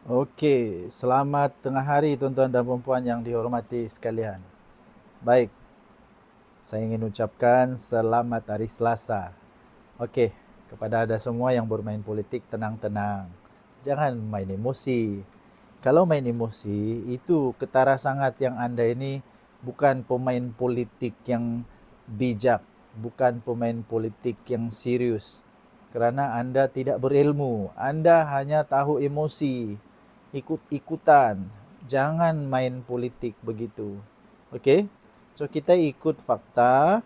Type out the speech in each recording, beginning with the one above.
Oke, selamat tengah hari tuan-tuan dan puan yang dihormati sekalian. Baik, saya ingin ucapkan selamat hari Selasa. Oke, kepada Anda semua yang bermain politik, tenang-tenang. Jangan main emosi. Kalau main emosi, itu ketara sangat yang Anda ini bukan pemain politik yang bijak, bukan pemain politik yang serius. Karena Anda tidak berilmu, Anda hanya tahu emosi, ikut-ikutan. Jangan main politik begitu. Oke? So kita ikut fakta,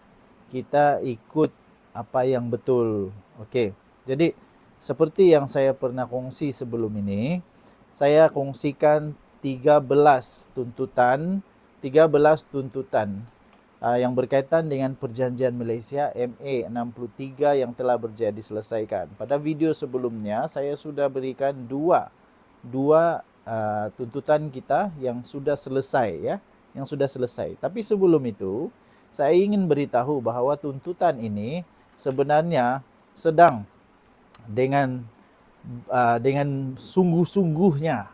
kita ikut apa yang betul. Oke. Jadi seperti yang saya pernah kongsi sebelum ini, saya kongsikan 13 tuntutan, 13 tuntutan yang berkaitan dengan perjanjian Malaysia MA 63 yang telah berjaya diselesaikan. Pada video sebelumnya saya sudah berikan dua tuntutan kita yang sudah selesai ya, yang sudah selesai. Tapi sebelum itu, saya ingin beritahu bahwa tuntutan ini sebenarnya sedang dengan dengan sungguh-sungguhnya,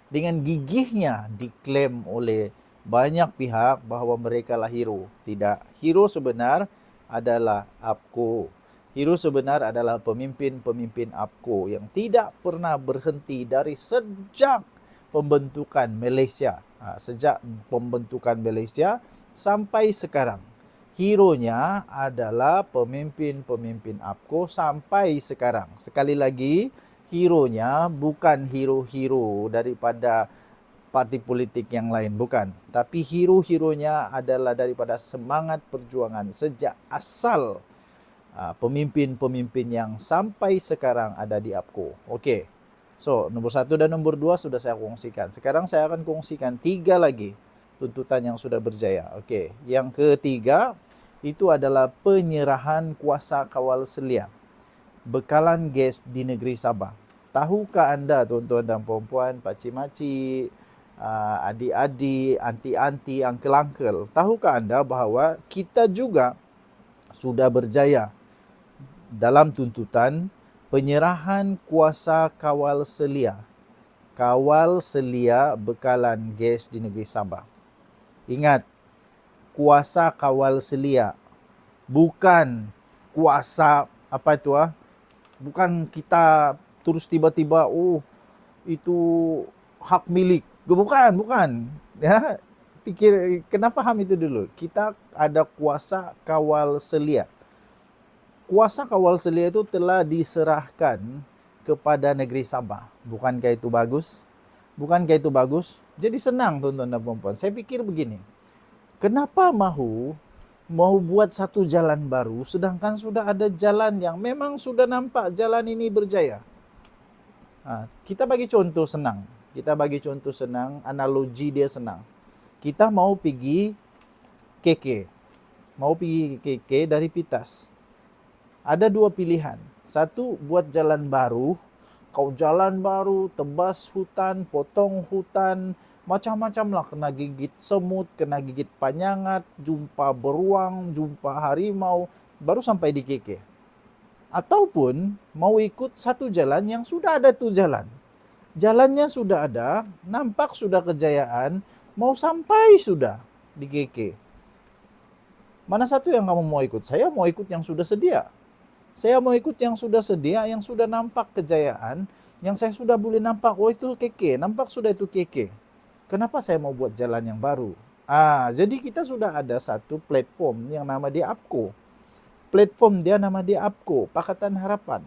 dengan gigihnya diklaim oleh banyak pihak bahwa mereka lah hero. Tidak, hero sebenar adalah APCO. Hero sebenar adalah pemimpin-pemimpin APCO yang tidak pernah berhenti dari sejak pembentukan Malaysia. Sejak pembentukan Malaysia sampai sekarang. Hero-nya adalah pemimpin-pemimpin APCO sampai sekarang. Sekali lagi, hero-nya bukan hero-hero daripada parti politik yang lain, bukan. Tapi hero-heronya adalah daripada semangat perjuangan sejak asal pemimpin-pemimpin yang sampai sekarang ada di APCO. Okey. So, nombor 1 dan nombor 2 sudah saya kongsikan. Sekarang saya akan kongsikan 3 lagi tuntutan yang sudah berjaya. Okey. Yang ketiga itu adalah penyerahan kuasa kawal selia bekalan gas di negeri Sabah. Tahukah anda tuan-tuan dan puan-puan, pakcik-makcik, adik-adik, anti-anti, uncle-uncle, tahukah anda bahawa kita juga sudah berjaya dalam tuntutan penyerahan kuasa kawal selia bekalan gas di negeri Sabah. Ingat, kuasa kawal selia, bukan kuasa apa itu bukan kita terus tiba-tiba itu hak milik. Bukan. Ya, pikir kena faham itu dulu. Kita ada kuasa kawal selia. Kuasa kawal selia itu telah diserahkan kepada negeri Sabah. Bukankah itu bagus? Bukankah itu bagus? Jadi senang tuan-tuan dan puan-puan. Saya pikir begini. Kenapa mau buat satu jalan baru sedangkan sudah ada jalan yang memang sudah nampak jalan ini berjaya? Kita bagi contoh senang. Analogi dia senang. Kita mau pergi KK. Mau pergi KK dari Pitas. Ada dua pilihan. Satu, buat jalan baru. Kau jalan baru, tebas hutan, potong hutan, macam-macam lah. Kena gigit semut, kena gigit panyangat, jumpa beruang, jumpa harimau, baru sampai di KK. Ataupun mau ikut satu jalan yang sudah ada tuh jalan. Jalannya sudah ada, nampak sudah kejayaan, mau sampai sudah di KK. Mana satu yang kamu mau ikut? Saya mau ikut yang sudah sedia. Saya mau ikut yang sudah sedia, yang sudah nampak kejayaan, yang saya sudah boleh nampak, oh itu KK, nampak sudah itu KK. Kenapa saya mau buat jalan yang baru? Jadi kita sudah ada satu platform yang nama dia APCO. Platform dia nama dia APCO, Pakatan Harapan.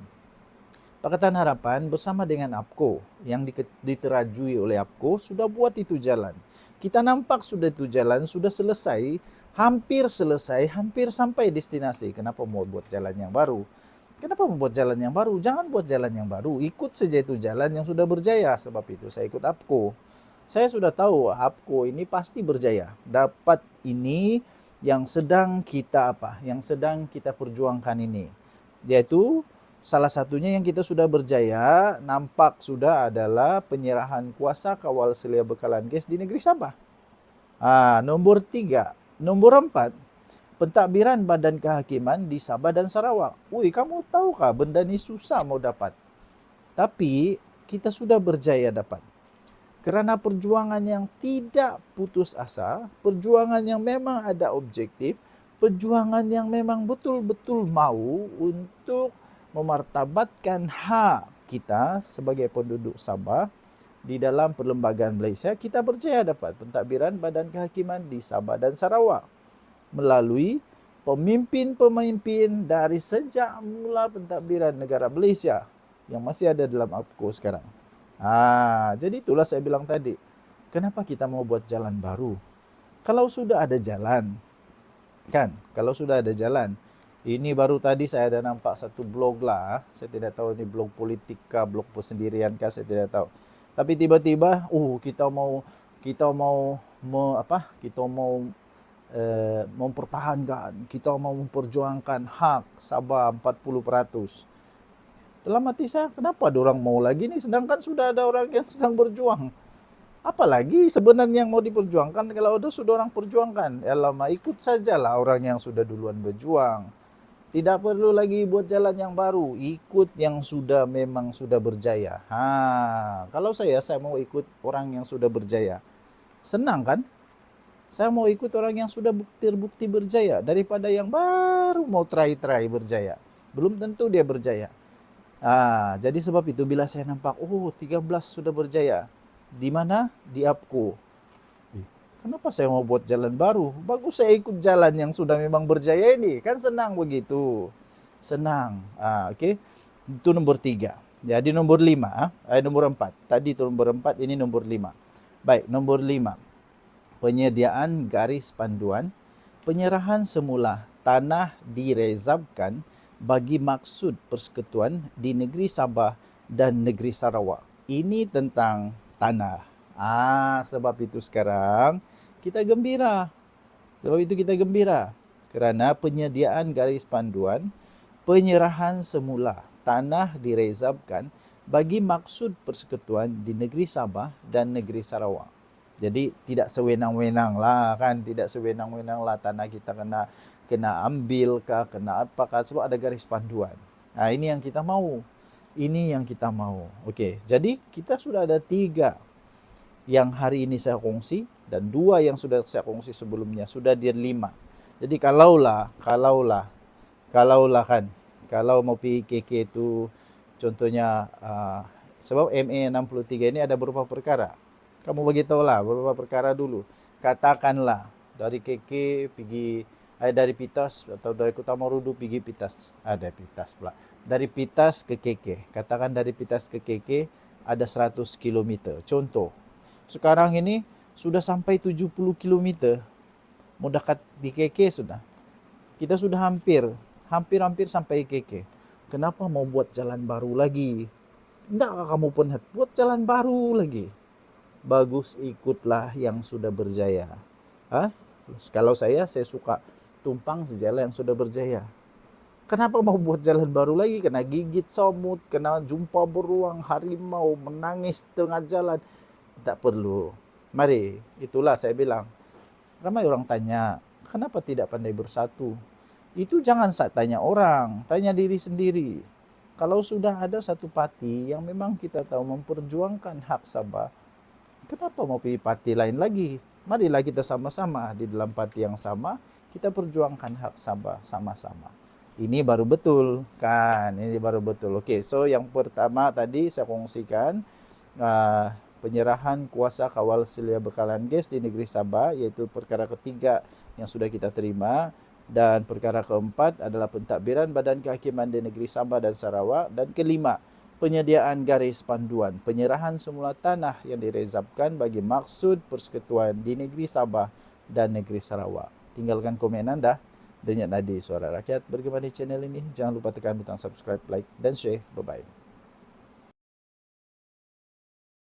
Pakatan Harapan bersama dengan APCO yang diterajui oleh APCO sudah buat itu jalan. Kita nampak sudah itu jalan, sudah selesai, hampir selesai, hampir sampai destinasi. Kenapa mau buat jalan yang baru? Kenapa membuat jalan yang baru? Jangan buat jalan yang baru, ikut saja itu jalan yang sudah berjaya. Sebab itu saya ikut APCO. Saya sudah tahu APCO ini pasti berjaya. Dapat ini yang sedang kita Yang sedang kita perjuangkan ini. Yaitu salah satunya yang kita sudah berjaya, nampak sudah adalah penyerahan kuasa kawal selia bekalan gas di negeri Sabah. Nombor 3. Nombor 4, pentadbiran badan kehakiman di Sabah dan Sarawak. Kamu tahukah benda ni susah mau dapat. Tapi kita sudah berjaya dapat. Karena perjuangan yang tidak putus asa, perjuangan yang memang ada objektif, perjuangan yang memang betul-betul mau untuk memartabatkan hak kita sebagai penduduk Sabah di dalam perlembagaan Malaysia, kita berjaya dapat pentadbiran Badan Kehakiman di Sabah dan Sarawak melalui pemimpin-pemimpin dari sejak mula pentadbiran negara Malaysia yang masih ada dalam UPKO sekarang. Jadi itulah saya bilang tadi, kenapa kita mau buat jalan baru? Kalau sudah ada jalan, kan? Kalau sudah ada jalan, ini baru tadi saya ada nampak satu blog lah, saya tidak tahu ini blog politik kah, blog persendirian kah, saya tidak tahu. Tapi tiba-tiba, kita mau mempertahankan, kita mau memperjuangkan hak Sabah 40%. Dalam hati saya, kenapa ada orang mau lagi nih, sedangkan sudah ada orang yang sedang berjuang. Apalagi sebenarnya yang mau diperjuangkan, kalau sudah orang perjuangkan, lama ikut sajalah orang yang sudah duluan berjuang. Tidak perlu lagi buat jalan yang baru, ikut yang sudah memang sudah berjaya. Kalau saya mau ikut orang yang sudah berjaya. Senang kan? Saya mau ikut orang yang sudah terbukti berjaya daripada yang baru mau try berjaya. Belum tentu dia berjaya. Jadi sebab itu bila saya nampak 13 sudah berjaya. Di mana? Di UPKO. Kenapa saya mau buat jalan baru? Bagus saya ikut jalan yang sudah memang berjaya ini. Kan senang begitu. Senang. Okey. Itu nomor 3. Jadi nomor 5, nomor 4. Tadi itu nomor 4, ini nomor 5. Baik, nomor 5. Penyediaan garis panduan, penyerahan semula tanah direzabkan bagi maksud persekutuan di negeri Sabah dan negeri Sarawak. Ini tentang tanah. Sebab itu sekarang kita gembira. Kerana penyediaan garis panduan, penyerahan semula tanah direzabkan bagi maksud persekutuan di negeri Sabah dan negeri Sarawak. Jadi tidak sewenang-wenang lah kan, tanah kita kena ambil kah, kena apakah, sebab ada garis panduan. Ini yang kita mau. Okey, jadi kita sudah ada 3 yang hari ini saya kongsi dan 2 yang sudah saya kongsi sebelumnya, sudah dia 5. Jadi kalaulah kan, kalau mau pergi KK itu contohnya, sebab MA 63 ini ada beberapa perkara. Kamu beritahulah beberapa perkara dulu. Katakanlah dari KK pergi, dari Pitas atau dari Kota Marudu pergi Pitas. Ada Pitas pula. Dari Pitas ke KK. Katakan dari Pitas ke KK ada 100 km. Contoh. Sekarang ini sudah sampai 70 km. Mau dekat di KK sudah. Kita sudah hampir sampai KK. Kenapa mau buat jalan baru lagi? Tidakkah kamu penat buat jalan baru lagi? Bagus ikutlah yang sudah berjaya. Kalau saya suka tumpang sejalan yang sudah berjaya. Kenapa mau buat jalan baru lagi? Kena gigit semut, kena jumpa beruang, harimau, menangis tengah jalan. Tak perlu. Mari, itulah saya bilang. Ramai orang tanya, kenapa tidak pandai bersatu? Itu jangan tanya orang, tanya diri sendiri. Kalau sudah ada satu parti yang memang kita tahu memperjuangkan hak Sabah, kenapa mau pilih parti lain lagi? Marilah kita sama-sama di dalam parti yang sama, kita perjuangkan hak Sabah sama-sama. Ini baru betul kan? Ini baru betul. Okey, so yang pertama tadi saya kongsikan penyerahan kuasa kawal selia bekalan gas di negeri Sabah, iaitu perkara ketiga yang sudah kita terima, dan perkara keempat adalah pentadbiran Badan Kehakiman di negeri Sabah dan Sarawak, dan kelima, penyediaan garis panduan, penyerahan semula tanah yang direzabkan bagi maksud persekutuan di negeri Sabah dan negeri Sarawak. Tinggalkan komen anda. Denyut Nadi Suara Rakyat bergema di channel ini. Jangan lupa tekan butang subscribe, like dan share. Bye-bye.